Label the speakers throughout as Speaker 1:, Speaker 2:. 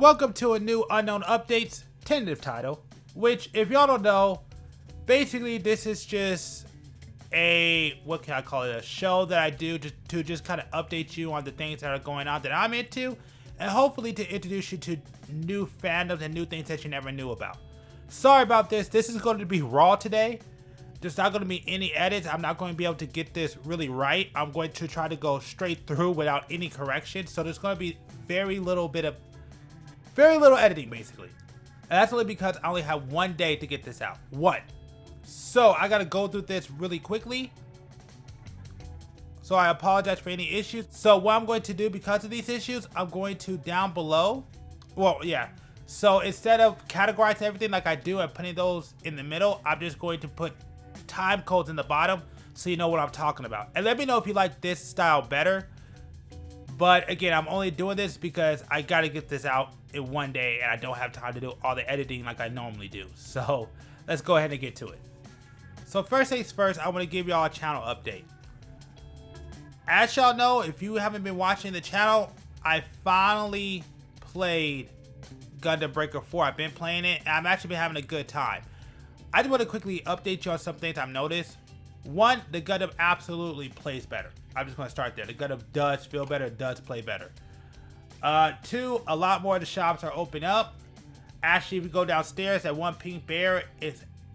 Speaker 1: Welcome to a new Unknown Updates tentative title, which if y'all don't know, basically this is just a, what can I call it, a show that I do to just kind of update you on the things that are going on that I'm into, and hopefully to introduce you to new fandoms and new things that you never knew about. Sorry about this. This is going to be raw today. There's not going to be any edits. I'm not going to be able to get this really right. I'm going to try to go straight through without any corrections. So there's going to be very little editing basically. And that's only because I only have one day to get this out. One. So I got to go through this really quickly. So I apologize for any issues. So what I'm going to do because of these issues, I'm going to down below. Well, yeah. So instead of categorizing everything like I do and putting those in the middle, I'm just going to put time codes in the bottom so you know what I'm talking about. And let me know if you like this style better. But again, I'm only doing this because I got to get this out in one day and I don't have time to do all the editing like I normally do. So let's go ahead and get to it. So first things first, I want to give y'all a channel update. As y'all know, if you haven't been watching the channel, I finally played Gundam Breaker 4. I've been playing it and I've actually been having a good time. I just want to quickly update you on some things I've noticed. One, the Gundam absolutely plays better. I'm just going to start there. The Gundam does feel better, does play better. Two, a lot more of the shops are open up. Actually, if you go downstairs at One Pink Bear,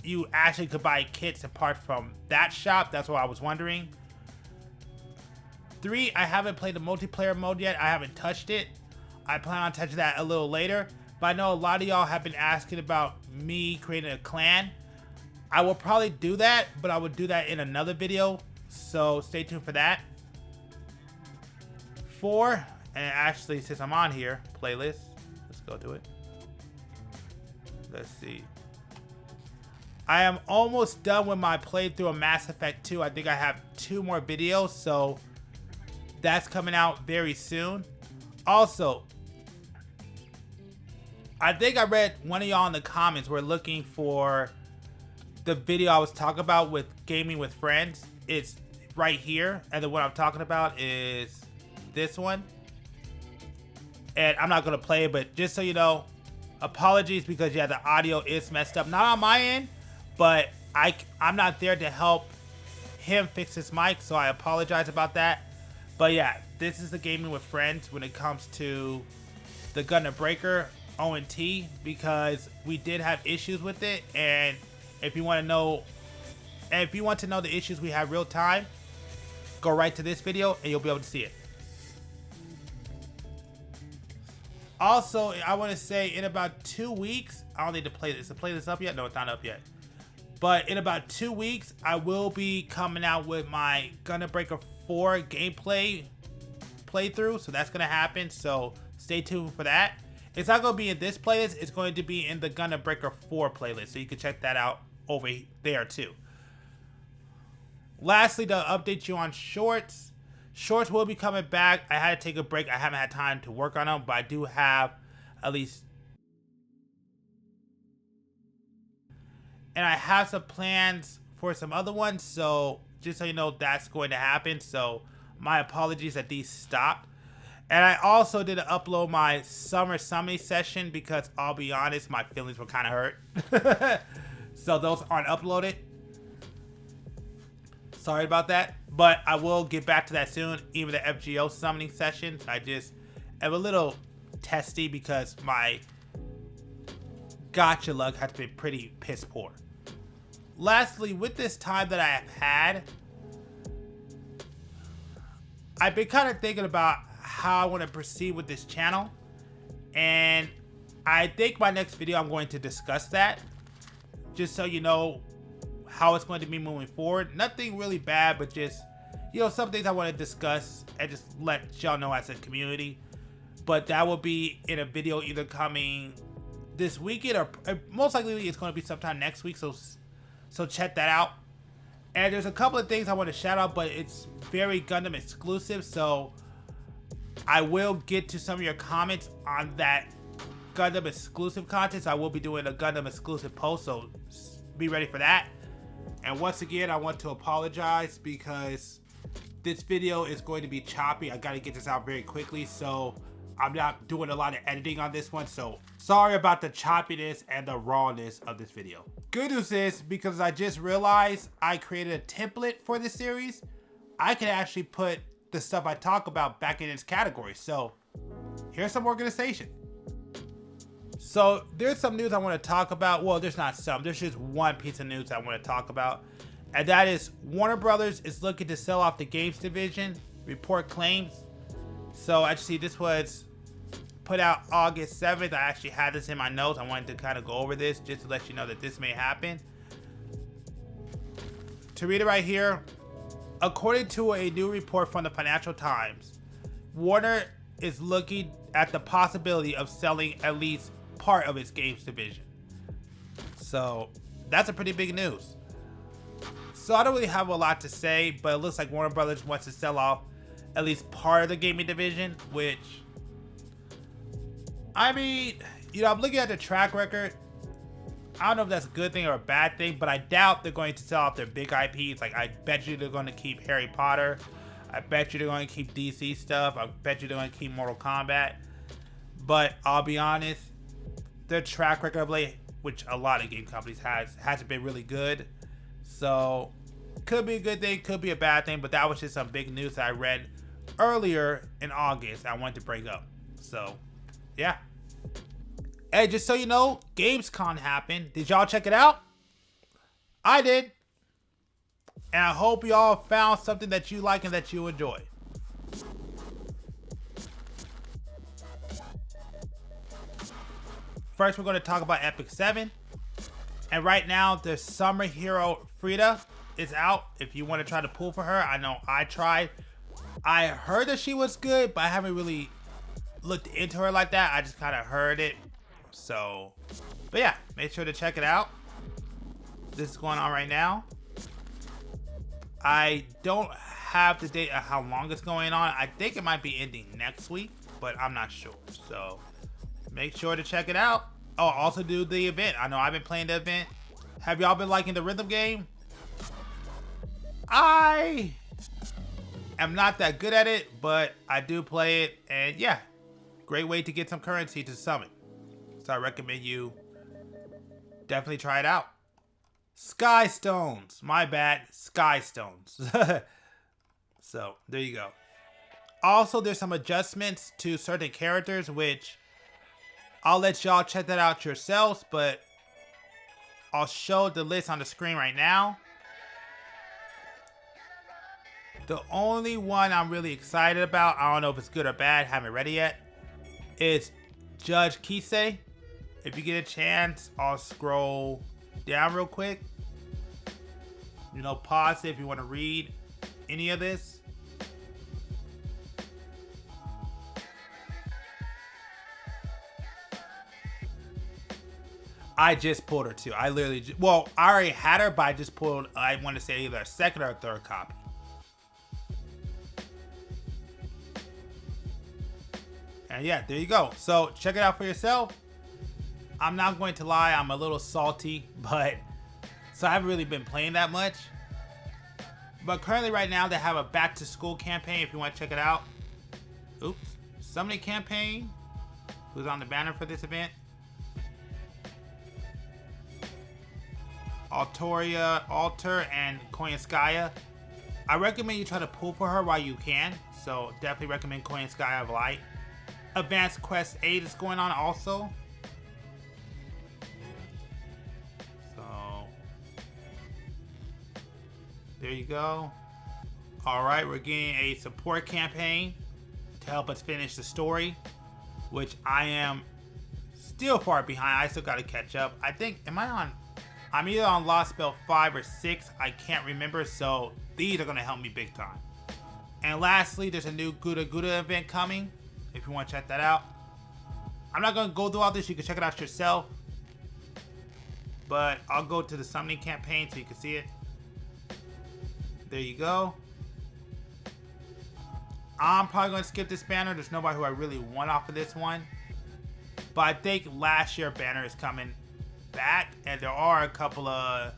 Speaker 1: you actually could buy kits apart from that shop. That's what I was wondering. Three, I haven't played the multiplayer mode yet. I haven't touched it. I plan on touching that a little later. But I know a lot of y'all have been asking about me creating a clan. I will probably do that, but I will do that in another video. So stay tuned for that. 4, and actually since I'm on here, playlist. Let's go to it. Let's see. I am almost done with my playthrough of Mass Effect 2. I think I have 2 more videos, so that's coming out very soon. Also, I think I read one of y'all in the comments were looking for the video I was talking about with gaming with friends. It's right here, and then what I'm talking about is this one. And I'm not gonna play it, but just so you know, apologies because yeah, the audio is messed up. Not on my end, but I'm not there to help him fix his mic, so I apologize about that. But yeah, this is the gaming with friends when it comes to the Gundam Breaker ONT, because we did have issues with it, and if you want to know the issues we have real time, go right to this video and you'll be able to see it. Also, I want to say in about 2 weeks, I don't need to play this. Is the playlist up yet? No, it's not up yet. But in about 2 weeks, I will be coming out with my Gundam Breaker 4 gameplay playthrough. So that's going to happen. So stay tuned for that. It's not going to be in this playlist. It's going to be in the Gundam Breaker 4 playlist. So you can check that out over there too. Lastly, to update you on shorts. Shorts will be coming back. I had to take a break. I haven't had time to work on them, but I do have at least. And I have some plans for some other ones. So just so you know, that's going to happen. So my apologies that these stopped. And I also did upload my summer summoning session because I'll be honest, my feelings were kind of hurt. So those aren't uploaded. Sorry about that. But I will get back to that soon. Even the FGO summoning sessions, I just am a little testy because my gacha luck has been pretty piss poor. Lastly, with this time that I have had, I've been kind of thinking about how I want to proceed with this channel, and I think my next video I'm going to discuss that, just so you know how it's going to be moving forward. Nothing really bad, but just, you know, some things I want to discuss and just let y'all know as a community. But that will be in a video either coming this weekend or most likely it's going to be sometime next week, so check that out. And there's a couple of things I want to shout out, but it's very Gundam exclusive, so I will get to some of your comments on that Gundam exclusive content. So I will be doing a Gundam exclusive post, so be ready for that. And once again, I want to apologize because this video is going to be choppy. I got to get this out very quickly, so I'm not doing a lot of editing on this one, so sorry about the choppiness and the rawness of this video. Good news is, because I just realized I created a template for this series, I can actually put the stuff I talk about back in its category. So here's some organization. So there's some news I want to talk about. Well, there's not some, there's just one piece of news I want to talk about. And that is Warner Brothers is looking to sell off the games division, report claims. So actually this was put out August 7th. I actually had this in my notes. I wanted to kind of go over this just to let you know that this may happen. To read it right here, according to a new report from the Financial Times, Warner is looking at the possibility of selling at least part of its games division. So that's a pretty big news. So I don't really have a lot to say, but it looks like Warner Brothers wants to sell off at least part of the gaming division, which, I mean, you know, I'm looking at the track record. I don't know if that's a good thing or a bad thing, but I doubt they're going to sell off their big IPs. Like, I bet you they're going to keep Harry Potter. I bet you they're going to keep DC stuff. I bet you they're going to keep Mortal Kombat. But I'll be honest, their track record of late, which a lot of game companies hasn't been really good. So could be a good thing, could be a bad thing, but that was just some big news that I read earlier in August I wanted to bring up. So yeah. Hey, just so you know, Gamescom happened. Did y'all check it out? I did. And I hope y'all found something that you like and that you enjoy. First, we're going to talk about Epic 7. And right now, the Summer Hero Frida is out. If you want to try to pull for her, I know I tried. I heard that she was good, but I haven't really looked into her like that. I just kind of heard it. So, but yeah, make sure to check it out. This is going on right now. I don't have the date of how long it's going on. I think it might be ending next week, but I'm not sure. So make sure to check it out. Oh, also do the event. I know I've been playing the event. Have y'all been liking the rhythm game? I am not that good at it, but I do play it. And yeah, great way to get some currency to summon. So I recommend you definitely try it out. Sky Stones. My bad. Sky Stones. So there you go. Also, there's some adjustments to certain characters, which I'll let y'all check that out yourselves, but I'll show the list on the screen right now. The only one I'm really excited about, I don't know if it's good or bad, haven't read it yet, is Judge Kisei. If you get a chance, I'll scroll down real quick. You know, pause it if you want to read any of this. I just pulled her too. I literally, well, I already had her, but I just pulled, I want to say either a second or a third copy. And yeah, there you go. So check it out for yourself. I'm not going to lie, I'm a little salty, but so I haven't really been playing that much. But currently right now they have a back to school campaign if you want to check it out. Oops. Summoning campaign. Who's on the banner for this event? Alter and Koyanskaya. I recommend you try to pull for her while you can. So definitely recommend Koyanskaya of Light. Advanced Quest 8 is going on also. So there you go. Alright, we're getting a support campaign to help us finish the story, which I am still far behind. I still got to catch up. I think, I'm either on Lost Spell 5 or 6. I can't remember, so these are going to help me big time. And lastly, there's a new Gouda Gouda event coming, if you want to check that out. I'm not going to go through all this. You can check it out yourself. But I'll go to the summoning campaign so you can see it. There you go. I'm probably going to skip this banner. There's nobody who I really want off of this one. But I think last year banner is coming back, and there are a couple of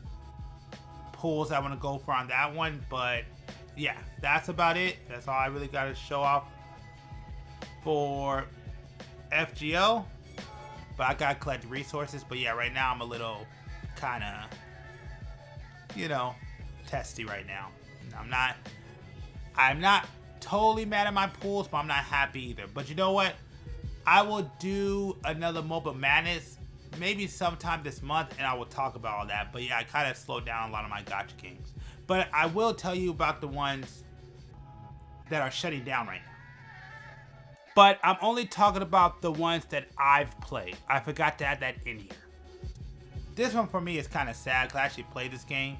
Speaker 1: pulls I want to go for on that one, but yeah, that's about it. That's all I really got to show off for FGO, but I gotta collect resources. But yeah, right now I'm a little kind of, you know, testy right now. I'm not totally mad at my pools, but I'm not happy either. But you know what? I will do another Mobile Madness maybe sometime this month, and I will talk about all that. But yeah, I kind of slowed down a lot of my gacha games. But I will tell you about the ones that are shutting down right now. But I'm only talking about the ones that I've played. I forgot to add that in here. This one for me is kind of sad because I actually played this game.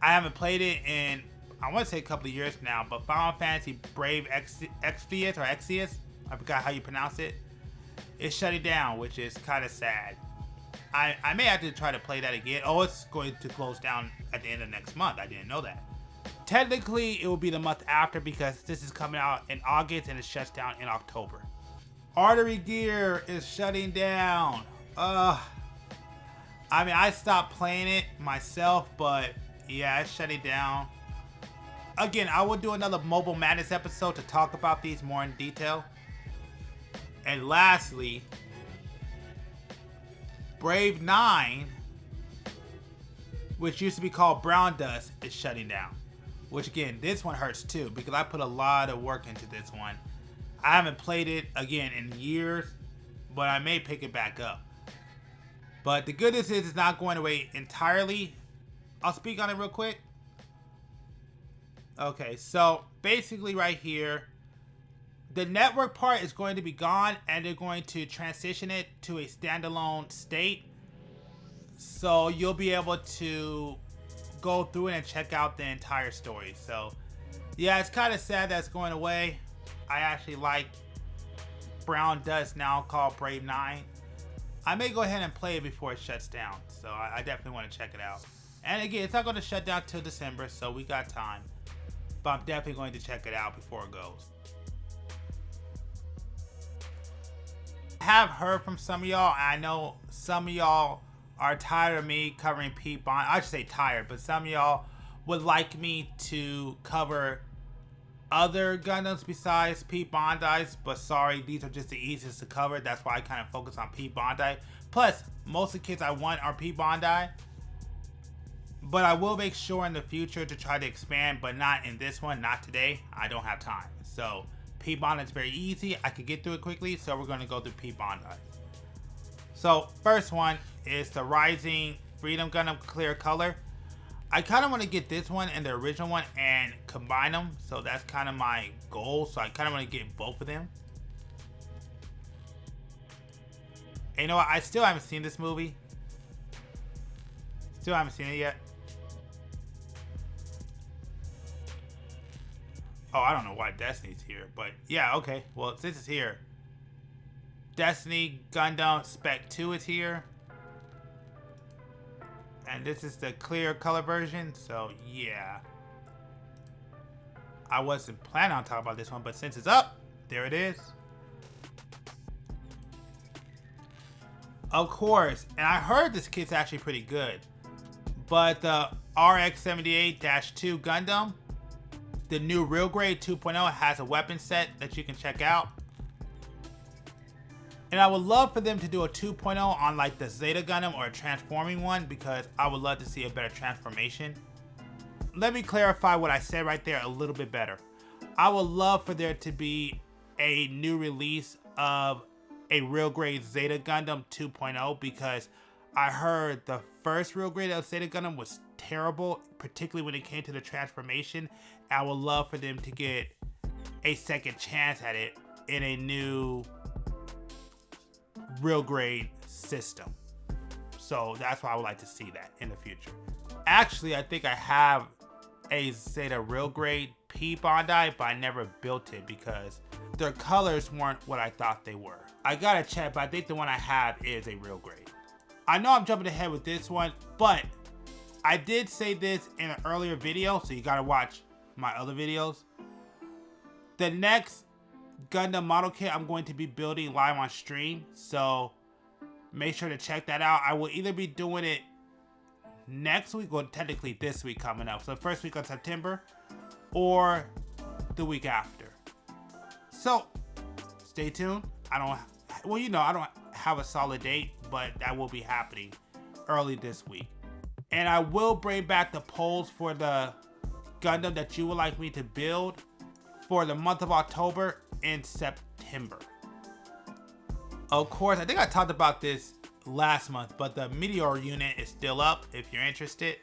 Speaker 1: I haven't played it in, I want to say a couple of years now, but Final Fantasy Brave Exvius or Exvius, I forgot how you pronounce it, is shutting down, which is kind of sad. I may have to try to play that again. Oh, it's going to close down at the end of next month. I didn't know that. Technically, it will be the month after because this is coming out in August and it shuts down in October. Artery Gear is shutting down. I mean, I stopped playing it myself, but yeah, it's shutting down. Again, I will do another Mobile Madness episode to talk about these more in detail. And lastly, Brave 9, which used to be called Brown Dust, is shutting down. Which again, this one hurts too because I put a lot of work into this one. I haven't played it again in years, but I may pick it back up. But the good news is it's not going away entirely. I'll speak on it real quick. Okay, so basically right here, the network part is going to be gone and they're going to transition it to a standalone state. So you'll be able to go through it and check out the entire story. So yeah, it's kind of sad that's going away. I actually like Brown Dust, now called Brave 9. I may go ahead and play it before it shuts down. So I definitely want to check it out. And again, it's not going to shut down till December, so we got time. But I'm definitely going to check it out before it goes. I have heard from some of y'all, and I know some of y'all are tired of me covering Pete Bond. I should say tired, but some of y'all would like me to cover other Gundams besides Pete Bondi's, but sorry, these are just the easiest to cover. That's why I kind of focus on Pete Bondi. Plus, most of the kids I want are Pete Bondi. But I will make sure in the future to try to expand, but not in this one, not today. I don't have time. So, Pete Bondi is very easy. I could get through it quickly, so we're going to go through Pete Bondi. So, first one is the Rising Freedom Gundam Clear Color. I kind of want to get this one and the original one and combine them. So, that's kind of my goal. So, I kind of want to get both of them. And you know what? I still haven't seen this movie. Still haven't seen it yet. Oh, I don't know why Destiny's here, but yeah, okay. Well, since it's here, Destiny Gundam Spec 2 is here. And this is the clear color version, so yeah. I wasn't planning on talking about this one, but since it's up, there it is. Of course, and I heard this kit's actually pretty good, but the RX-78-2 Gundam, the new Real Grade 2.0, has a weapon set that you can check out. And I would love for them to do a 2.0 on like the Zeta Gundam or a transforming one because I would love to see a better transformation. Let me clarify what I said right there a little bit better. I would love for there to be a new release of a Real Grade Zeta Gundam 2.0 because I heard the first Real Grade of Zeta Gundam was terrible, particularly when it came to the transformation. I would love for them to get a second chance at it in a new Real Grade system. So that's why I would like to see that in the future. Actually, I think I have a Zeta Real Grade P Bondi, but I never built it because their colors weren't what I thought they were. I gotta check, but I think the one I have is a Real Grade. I know I'm jumping ahead with this one, but I did say this in an earlier video, so you gotta watch my other videos. The next Gundam model kit I'm going to be building live on stream, so make sure to check that out. I will either be doing it next week or technically this week coming up, so the first week of September or the week after. So stay tuned. I don't well, you know, I don't have a solid date, but that will be happening early this week. And I will bring back the polls for the Gundam that you would like me to build for the month of October and September. Of course, I think I talked about this last month, but the Meteor unit is still up if you're interested.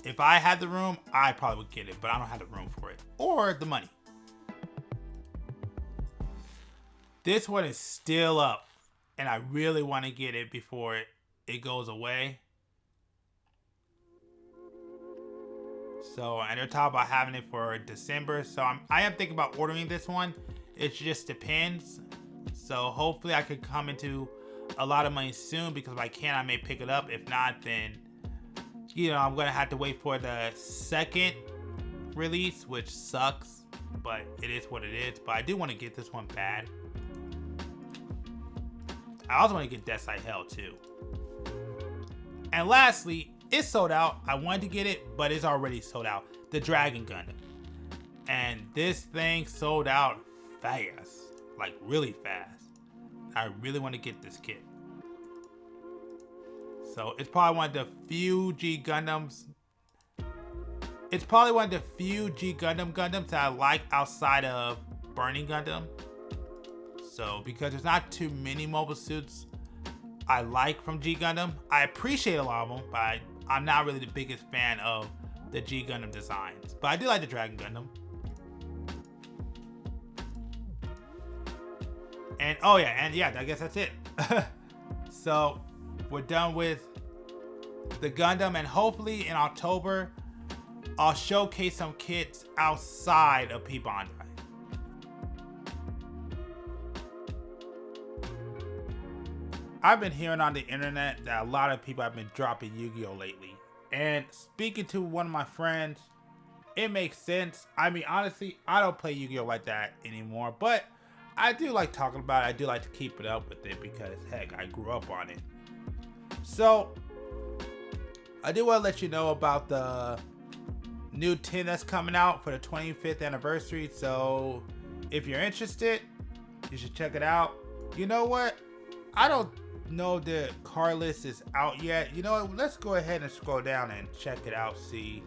Speaker 1: If I had the room, I probably would get it, but I don't have the room for it or the money. This one is still up, and I really want to get it before it goes away. So, and they're talking about having it for December. So I am thinking about ordering this one. It just depends. So hopefully I could come into a lot of money soon, because if I can, I may pick it up. If not, then, you know, I'm going to have to wait for the second release, which sucks, but it is what it is. But I do want to get this one bad. I also want to get Death Side Hell too. And lastly, it's sold out. I wanted to get it, but it's already sold out. The Dragon Gundam. And this thing sold out fast. Like really fast. I really want to get this kit. So it's probably one of the few G Gundams. It's probably one of the few G Gundams that I like outside of Burning Gundam. So because there's not too many mobile suits I like from G Gundam. I appreciate a lot of them, but I'm not really the biggest fan of the G Gundam designs. But I do like the Dragon Gundam. And oh yeah, and yeah, I guess that's it. So we're done with the Gundam, and hopefully in October I'll showcase some kits outside of P Bandai. I've been hearing on the internet that a lot of people have been dropping Yu-Gi-Oh lately. And speaking to one of my friends, it makes sense. I mean, honestly, I don't play Yu-Gi-Oh like that anymore, but I do like talking about it. I do like to keep it up with it because, heck, I grew up on it. So, I do want to let you know about the new tin that's coming out for the 25th anniversary. So, if you're interested, you should check it out. You know what? I don't know the card list is out yet. You know what? Let's go ahead and scroll down and check it out. See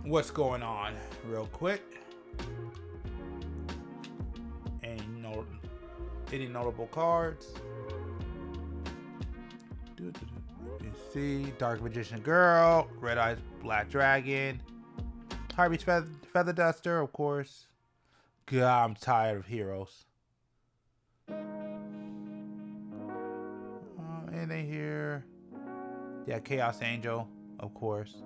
Speaker 1: what's going on real quick. Any notable cards? You see Dark Magician Girl, Red Eyes Black Dragon, Harvey's Feather Duster, of course. God, I'm tired of heroes. Anything here? Yeah, Chaos Angel, of course.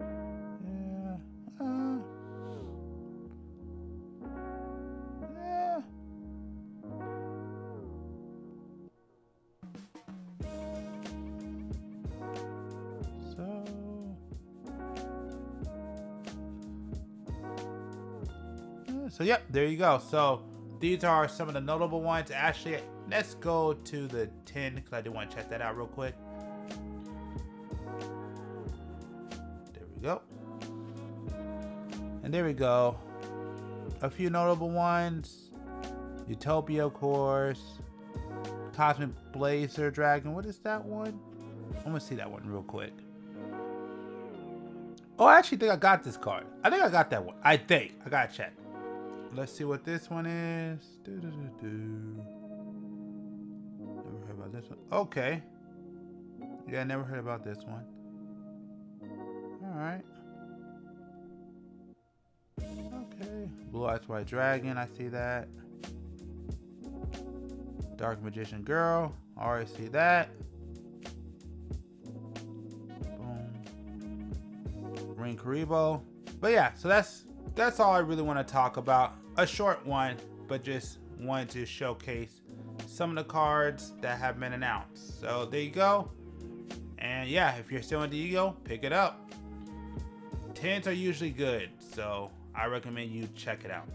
Speaker 1: Yeah. Yeah. So yep, there you go. So these are some of the notable ones. Actually, let's go to the 10 because I do want to check that out real quick. There we go. And there we go. A few notable ones. Utopia, of course. Cosmic Blazer Dragon. What is that one? I'm going to see that one real quick. Oh, I actually think I got this card. I think I got that one. I think. I got to check. Let's see what this one is. Never heard about this one. Okay. Yeah, I never heard about this one. Alright. Okay. Blue Eyes White Dragon. I see that. Dark Magician Girl. Already see that. Boom. Ring Karibo. But yeah, so that's all I really want to talk about. A short one, but just wanted to showcase some of the cards that have been announced. So there you go. And yeah, if you're still into Yu-Gi-Oh, pick it up. 10s are usually good, so I recommend you check it out.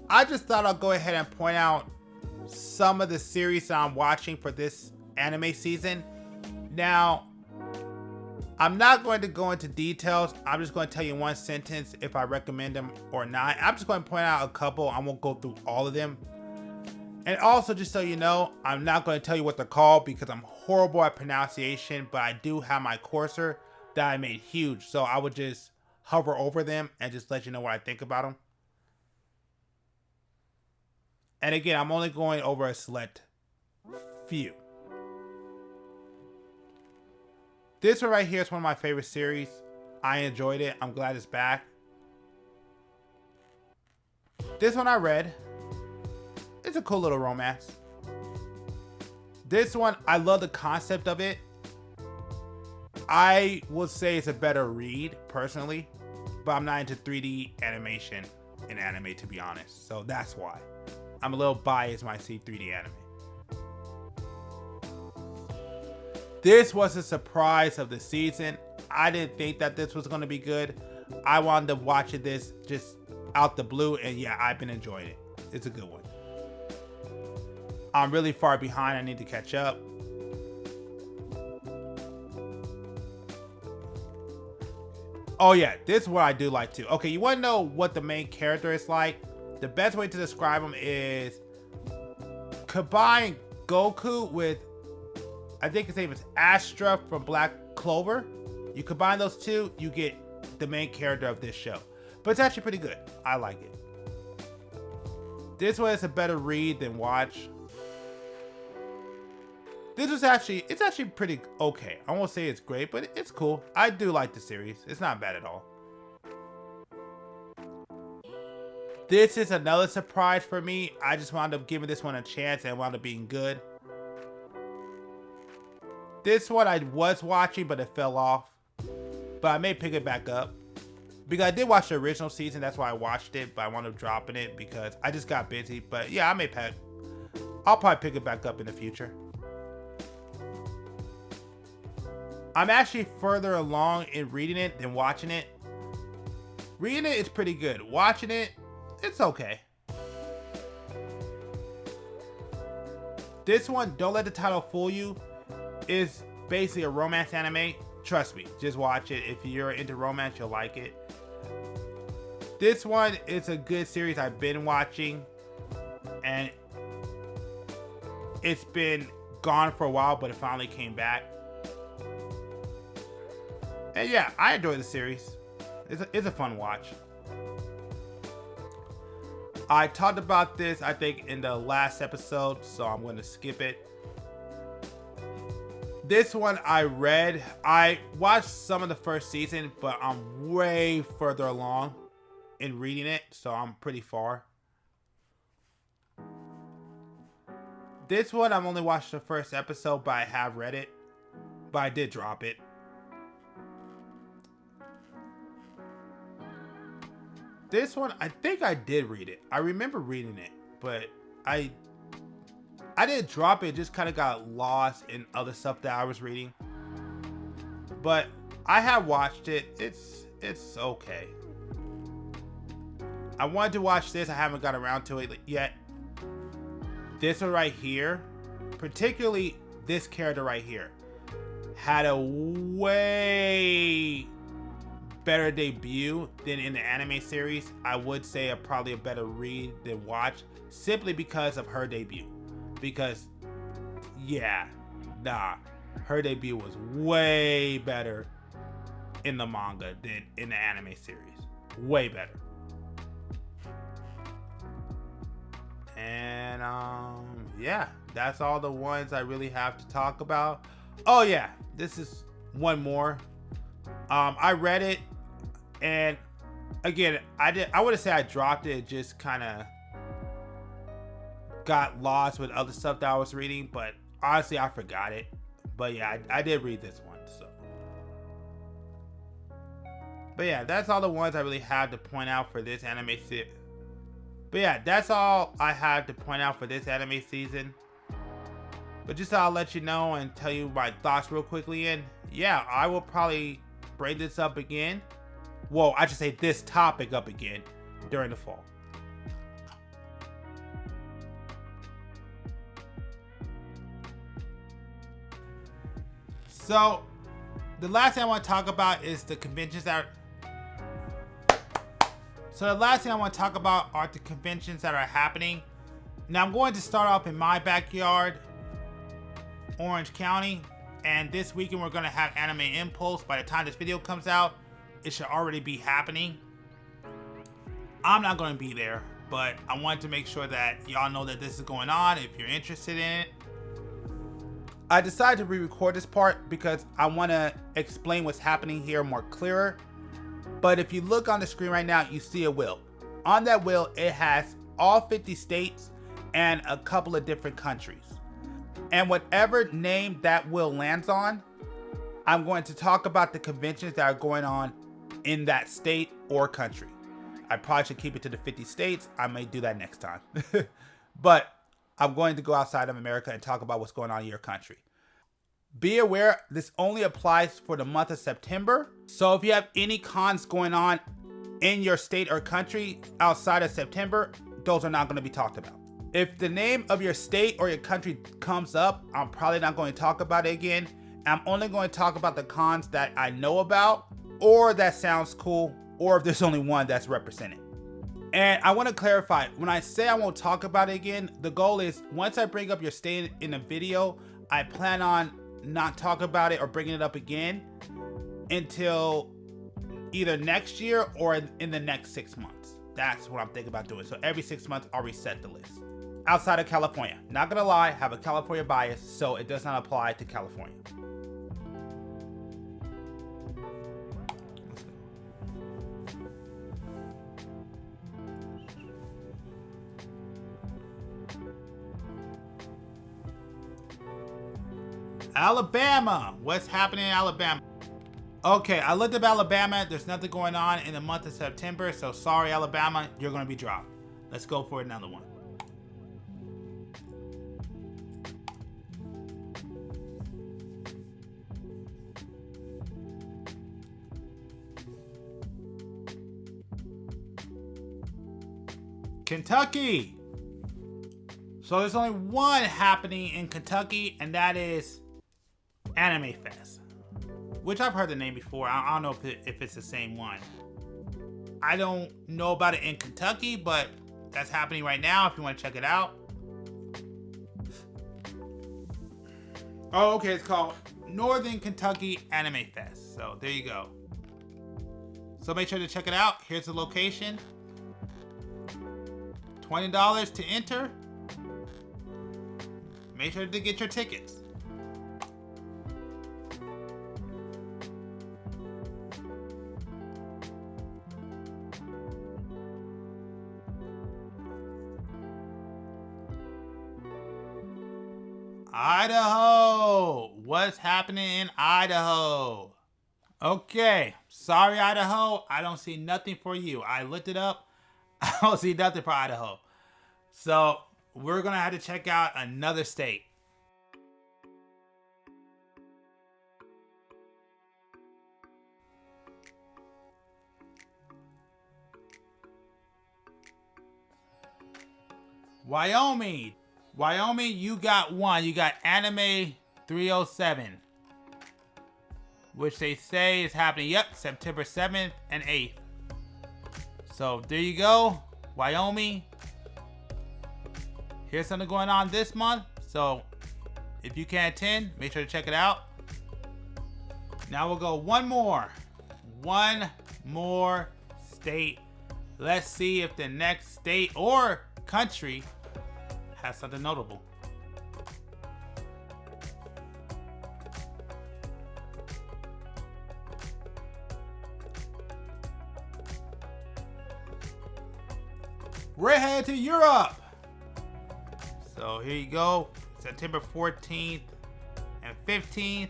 Speaker 1: I just thought I'll go ahead and point out some of the series that I'm watching for this anime season. Now, I'm not going to go into details. I'm just going to tell you in one sentence if I recommend them or not. I'm just going to point out a couple. I won't go through all of them. And also, just so you know, I'm not going to tell you what they're called because I'm horrible at pronunciation, but I do have my cursor that I made huge. So I would just hover over them and just let you know what I think about them. And again, I'm only going over a select few. This one right here is one of my favorite series. I enjoyed it. I'm glad it's back. This one I read. It's a cool little romance. This one, I love the concept of it. I would say it's a better read, personally. But I'm not into 3D animation in anime, to be honest. So that's why. I'm a little biased when I see 3D anime. This was a surprise of the season. I didn't think that this was going to be good. I wound up watching this just out the blue, and yeah, I've been enjoying it. It's a good one. I'm really far behind. I need to catch up. Oh yeah, this is what I do like too. Okay, you want to know what the main character is like? The best way to describe him is combine Goku with, I think his name is Astra from Black Clover. You combine those two, you get the main character of this show. But it's actually pretty good. I like it. This one is a better read than watch. This was actually, it's actually pretty okay. I won't say it's great, but it's cool. I do like the series. It's not bad at all. This is another surprise for me. I just wound up giving this one a chance and wound up being good. This one I was watching, but it fell off. But I may pick it back up. Because I did watch the original season, that's why I watched it, but I wound up dropping it because I just got busy. But yeah, I'll probably pick it back up in the future. I'm actually further along in reading it than watching it. Reading it is pretty good. Watching it, it's okay. This one, don't let the title fool you, is basically a romance anime. Trust me, just watch it. If you're into romance, you'll like it. This one is a good series I've been watching, and it's been gone for a while, but it finally came back. And yeah, I enjoy the series. It's a fun watch. I talked about this, I think, in the last episode, so I'm going to skip it. This one I read. I watched some of the first season, but I'm way further along in reading it, so I'm pretty far. This one I've only watched the first episode, but I have read it. But I did drop it. This one, I think I did read it. I remember reading it, but I didn't drop it. Just kind of got lost in other stuff that I was reading. But I have watched it. It's okay. I wanted to watch this. I haven't got around to it yet. This one right here, particularly this character right here, had a way better debut than in the anime series. I would say probably a better read than watch, simply because of her debut. Because, yeah, her debut was way better in the manga than in the anime series. Way better. And, yeah, that's all the ones I really have to talk about. Oh, yeah, this is one more. I read it, and again, I wouldn't say I dropped it, just kind of got lost with other stuff that I was reading, but honestly, I forgot it. But yeah, I did read this one, so. But yeah, that's all the ones I really had to point out for this anime season. But yeah, that's all I had to point out for this anime season. But just I'll let you know and tell you my thoughts real quickly. And yeah, I will probably bring this up again. Well, I should say this topic up again during the fall. So the last thing I want to talk about is the conventions that are... So the last thing I want to talk about are the conventions that are happening. Now I'm going to start off in my backyard, Orange County. And this weekend we're going to have Anime Impulse. By the time this video comes out, it should already be happening. I'm not going to be there, but I wanted to make sure that y'all know that this is going on if you're interested in it. I decided to re-record this part because I want to explain what's happening here more clearer. But if you look on the screen right now, you see a wheel. On that wheel, it has all 50 states and a couple of different countries. And whatever name that wheel lands on, I'm going to talk about the conventions that are going on in that state or country. I probably should keep it to the 50 states. I may do that next time. But I'm going to go outside of America and talk about what's going on in your country. Be aware, this only applies for the month of September. So if you have any cons going on in your state or country outside of September, those are not going to be talked about. If the name of your state or your country comes up, I'm probably not going to talk about it again. I'm only going to talk about the cons that I know about, or that sounds cool, or if there's only one that's represented. And I want to clarify, when I say I won't talk about it again, the goal is once I bring up your state in a video, I plan on not talking about it or bringing it up again until either next year or in the next 6 months. That's what I'm thinking about doing. So every 6 months, I'll reset the list. Outside of California. Not gonna lie, have a California bias, so it does not apply to California. Alabama. What's happening in Alabama? Okay, I looked up Alabama. There's nothing going on in the month of September, so sorry, Alabama, you're gonna be dropped. Let's go for another one. Kentucky. So there's only one happening in Kentucky, and that is Anime Fest, which I've heard the name before. I don't know if it's the same one. I don't know about it in Kentucky, but that's happening right now if you want to check it out. Oh, okay, it's called Northern Kentucky Anime Fest. So there you go. So make sure to check it out. Here's the location. $20 to enter. Make sure to get your tickets. Idaho. What's happening in Idaho? Okay, sorry Idaho, I don't see nothing for you. I looked it up. I don't see nothing for Idaho. So we're gonna have to check out another state. Wyoming. Wyoming, you got one. You got Anime 307, which they say is happening, yep, September 7th and 8th. So there you go, Wyoming. Here's something going on this month. So if you can't attend, make sure to check it out. Now we'll go one more state. Let's see if the next state or country has something notable. We're headed to Europe. So here you go, September 14th and 15th.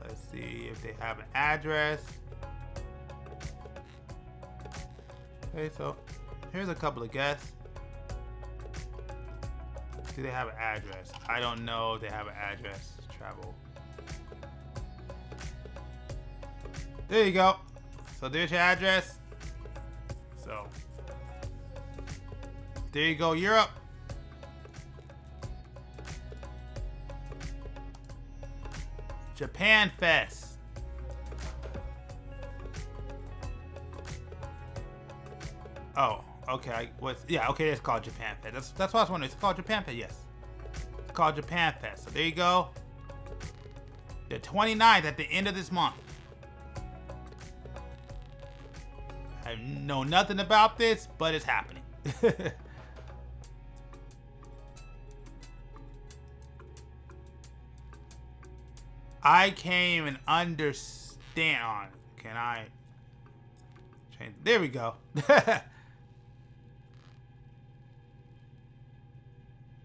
Speaker 1: Let's see if they have an address. Okay, so here's a couple of guests. Do they have an address? I don't know if they have an address. Travel. There you go. So there's your address. So there you go, Europe. Japan Fest. Oh, okay. Okay, it's called Japan Fest. That's what I was wondering. It's called Japan Fest, yes. It's called Japan Fest. So there you go. The 29th at the end of this month. I know nothing about this, but it's happening. I can't even understand. Can I change? There we go. There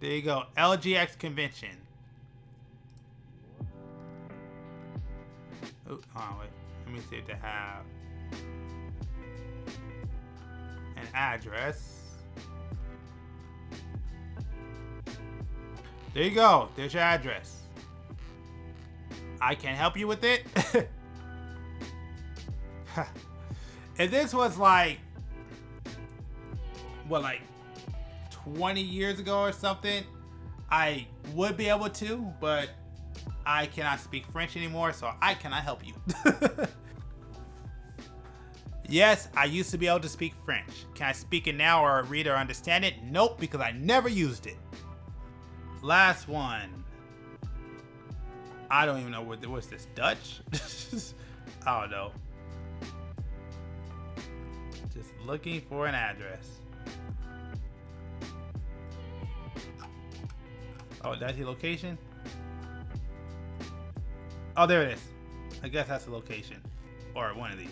Speaker 1: you go. LGX convention. Oh, wait. Let me see if they have an address. There you go. There's your address. I can help you with it. If this was like, what, like 20 years ago or something, I would be able to, but I cannot speak French anymore, so I cannot help you. Yes, I used to be able to speak French. Can I speak it now or read or understand it? Nope, because I never used it. Last one. I don't even know what's this, Dutch? I don't know. Just looking for an address. Oh, that's the location? Oh, there it is. I guess that's the location. Or one of these.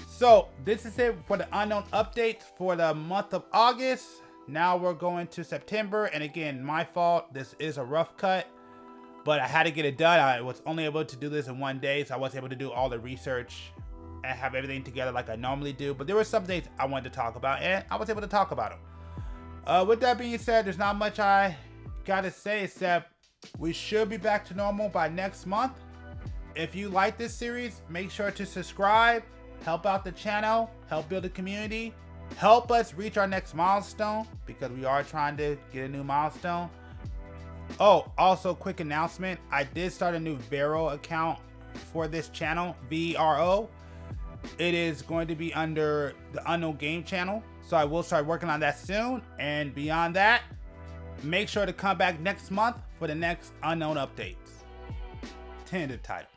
Speaker 1: So, this is it for the Unknown update for the month of August. Now we're going to September. And again, my fault. This is a rough cut. But I had to get it done. I was only able to do this in one day. So I wasn't able to do all the research and have everything together like I normally do. But there were some things I wanted to talk about. And I was able to talk about them. With that being said, there's not much I got to say except we should be back to normal by next month. If you like this series, make sure to subscribe. Help out the channel. Help build the community. Help us reach our next milestone. Because we are trying to get a new milestone. Oh, also quick announcement. I did start a new Vero account for this channel, Vero. It is going to be under the Unknown Game channel. So I will start working on that soon. And beyond that, make sure to come back next month for the next Unknown updates. Tentative title.